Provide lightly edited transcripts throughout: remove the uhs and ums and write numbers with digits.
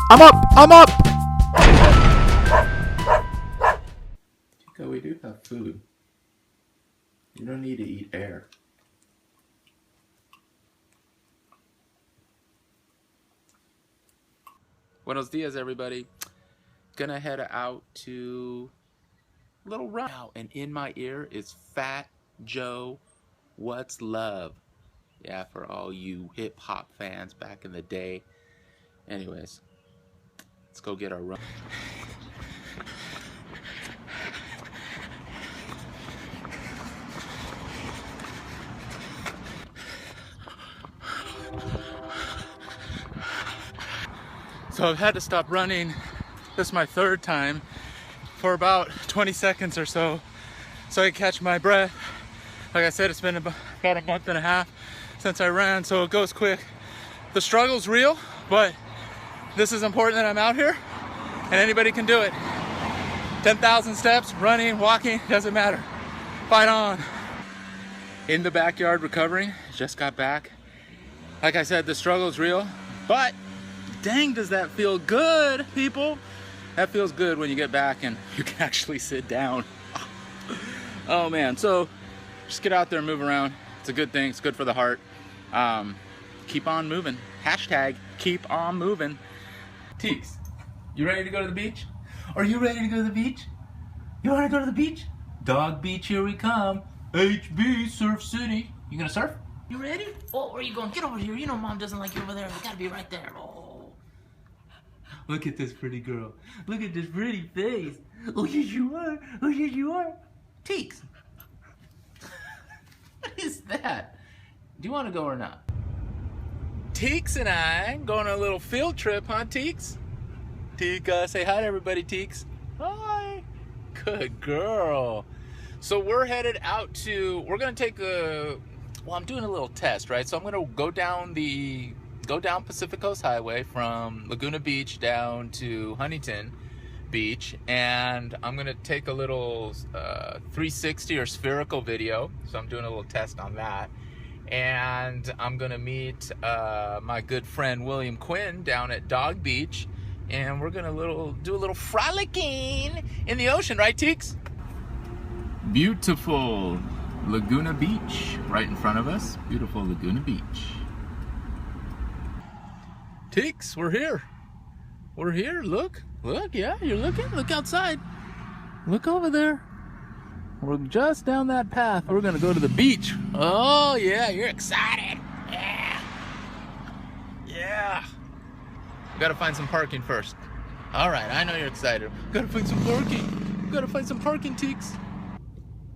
I'm up! I'm up! Teeka, we do have food. You don't need to eat air. Buenos dias, everybody. Gonna head out to a little run now, and in my ear is Fat Joe, What's Love? Yeah, for all you hip-hop fans back in the day. Anyways, let's go get our run. So I've had to stop running. This is my third time for about 20 seconds or so I can catch my breath. Like I said, it's been about a month and a half since I ran, so it goes quick. The struggle's real, but this is important that I'm out here and anybody can do it. 10,000 steps, running, walking, doesn't matter. Fight on. In the backyard recovering, just got back. Like I said, the struggle's real, but dang, does that feel good, people? That feels good when you get back and you can actually sit down. Oh man, so just get out there and move around. It's a good thing, it's good for the heart. Keep on moving. Hashtag keep on moving. Teeks, you ready to go to the beach? Are you ready to go to the beach? You wanna go to the beach? Dog Beach, here we come. HB, Surf City. You gonna surf? You ready? Oh, where are you going? Get over here. You know Mom doesn't like you over there. You gotta be right there. Oh. Look at this pretty girl. Look at this pretty face. Oh, yes you are. Oh, yes you are. Teeks. What is that? Do you want to go or not? Teeks and I going on a little field trip, huh, Teeks? Teeka, say hi to everybody, Teeks. Hi. Good girl. So we're headed out to, we're going to take a, well, I'm doing a little test, right? So I'm going to go down Pacific Coast Highway from Laguna Beach down to Huntington Beach, and I'm gonna take a little 360 or spherical video. So I'm doing a little test on that, and I'm gonna meet my good friend William Quinn down at Dog Beach, and we're gonna do a little frolicking in the ocean, right, Teeks? Beautiful Laguna Beach right in front of us. Beautiful Laguna Beach. Teeks, we're here. We're here. Look, yeah, you're looking. Look outside. Look over there. We're just down that path. We're gonna go to the beach. Oh yeah, you're excited. Yeah. Yeah. We gotta find some parking first. All right, I know you're excited. We gotta find some parking. We gotta find some parking, Teeks.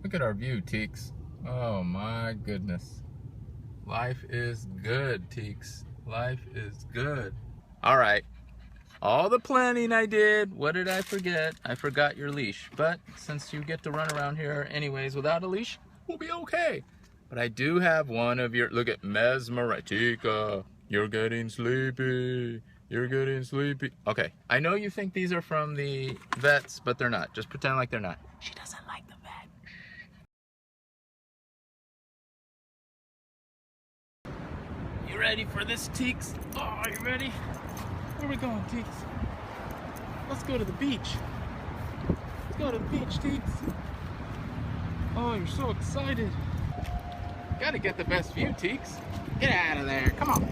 Look at our view, Teeks. Oh my goodness. Life is good, Teeks. Life is good. All right. All the planning I did, what did I forget? I forgot your leash. But since you get to run around here anyways without a leash, we'll be okay. But I do have one of your, look at Teeka, you're getting sleepy. You're getting sleepy. Okay, I know you think these are from the vets, but they're not. Just pretend like they're not. She doesn't like the vet. You ready for this, Teeks? Oh, are you ready? Where are we going, Teeks? Let's go to the beach. Let's go to the beach, Teeks. Oh, you're so excited. Gotta get the best view, Teeks. Get out of there, come on.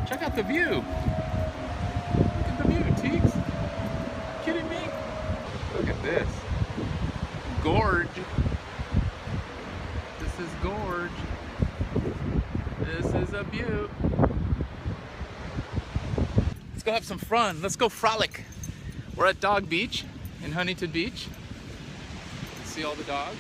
Check out the view. Look at the view, Teeks. Kidding me? Look at this. Gorge. This is gorge. This is a view. Let's go have some fun. Let's go frolic. We're at Dog Beach in Huntington Beach. See all the dogs.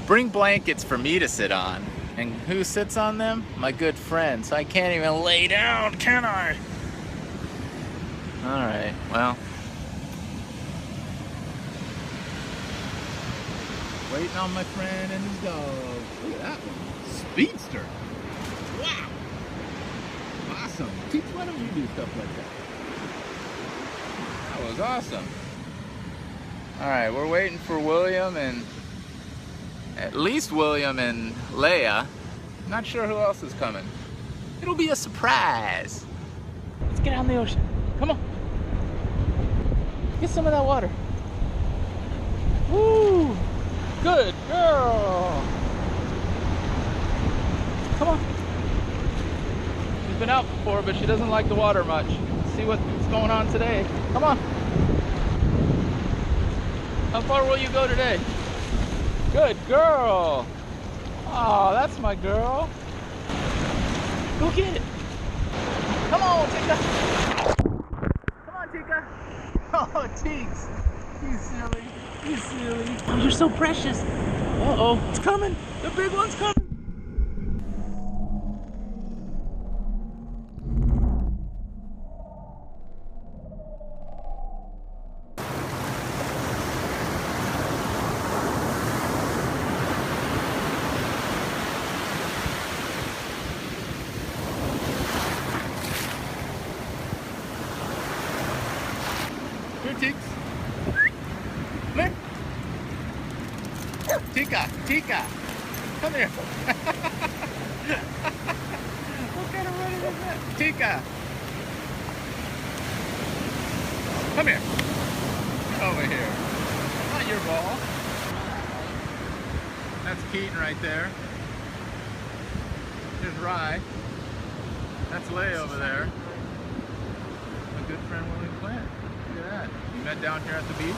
bring blankets for me to sit on. And who sits on them? My good friend. So I can't even lay down, can I? Alright, well. Waiting on my friend and his dog. Look at that one. Speedster. Wow. Awesome. Teach, why don't you do stuff like that? That was awesome. Alright, we're waiting for William and at least William and Leia. Not sure who else is coming. It'll be a surprise. Let's get out in the ocean. Come on. Get some of that water. Woo! Good girl. Come on. She's been out before, but she doesn't like the water much. Let's see what's going on today. Come on. How far will you go today? Good girl. Oh, that's my girl. Go get it. Come on, Teeka. Come on, Teeka. Oh, Teeks. You silly. You silly. Oh, you're so precious. Uh-oh. It's coming. The big one's coming. Here, Teeks. Come here. Teeka, Teeka. Come here. What kind of running is that? Teeka. Come here. Get over here. Not your ball. That's Keaton right there. Here's Rye. That's Leia over there. My good friend William Plant. Look at that. We met down here at the beach.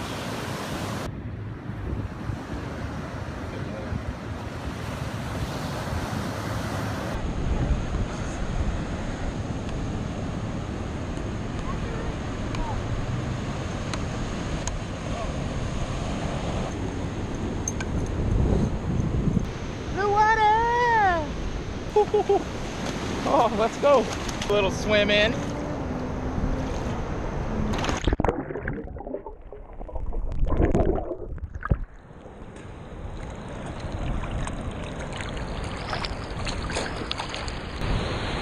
The water! Oh, let's go. A little swim in.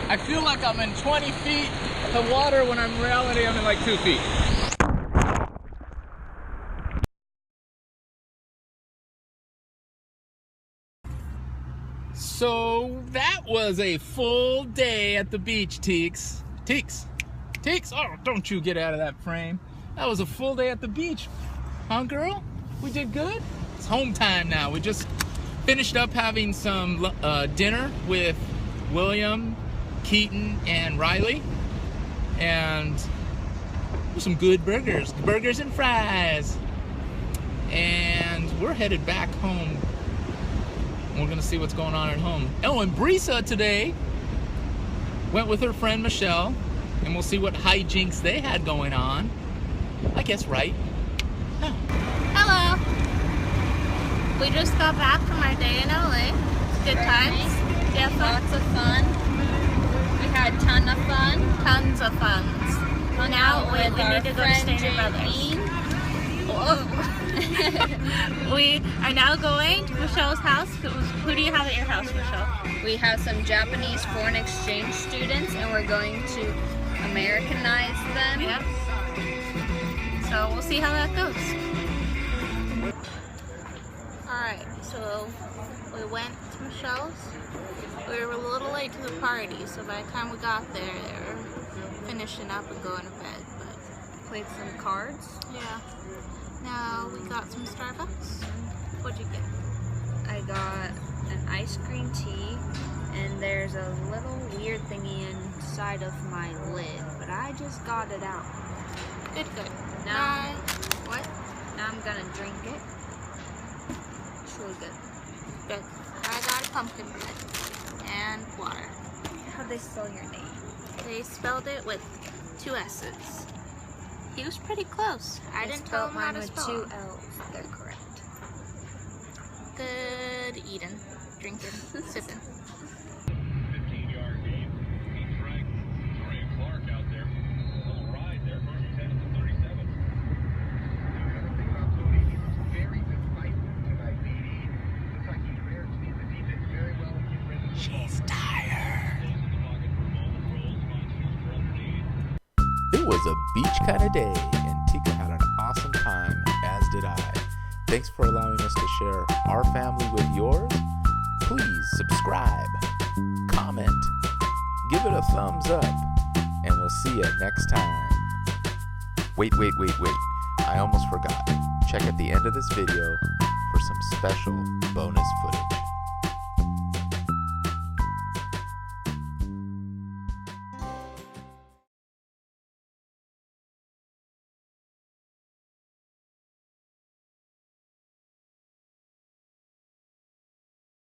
I feel like I'm in 20 feet of water when in reality I'm in like 2 feet. So that was a full day at the beach, Teeks. Teeks, Teeks, oh, don't you get out of that frame. That was a full day at the beach. Huh, girl? We did good? It's home time now. We just finished up having some dinner with William, Keaton, and Riley. And some good burgers. Burgers and fries. And we're headed back home. We're gonna see what's going on at home. Oh, and Brisa today went with her friend Michelle, and we'll see what hijinks they had going on. I guess, right? Oh. Hello. We just got back from our day in LA. Good times. Did you have fun? Lots of fun. We had ton of fun. Tons of funs. Hung Now out we with our need to go to friend Stater Brothers. Jamie. We are now going to Michelle's house. Who do you have at your house, Michelle? We have some Japanese foreign exchange students, and we're going to Americanize them. Yeah. So we'll see how that goes. Alright, so we went to Michelle's. We were a little late to the party, so by the time we got there, they were finishing up and going to bed. But Played some cards. yeah. Now we got some Starbucks. What'd you get? I got an ice cream tea, and there's a little weird thingy inside of my lid, but I just got it out. Good, good. Now, What? now I'm gonna drink it. It's really good. Good. I got a pumpkin bread and water. How'd they spell your name? They spelled it with 2 S's. He was pretty close. I didn't tell him how to with spell 2 it. L's. They're correct. Good eating, drinking, sipping. 15-yard game. He dragged Trey Clark out there. A little ride there. First and 10 at the 37. He was very decisive tonight. He looks like he understands the defense very well and get rid of the ball. She's tired. Stays in the pocket for a moment. Rolls, finds Schuster underneath. It was a beach kind of day, and Teeka had an awesome time, as did I. Thanks for allowing us to share our family with yours. Please subscribe, comment, give it a thumbs up, and we'll see you next time. Wait. I almost forgot. Check at the end of this video for some special bonus footage.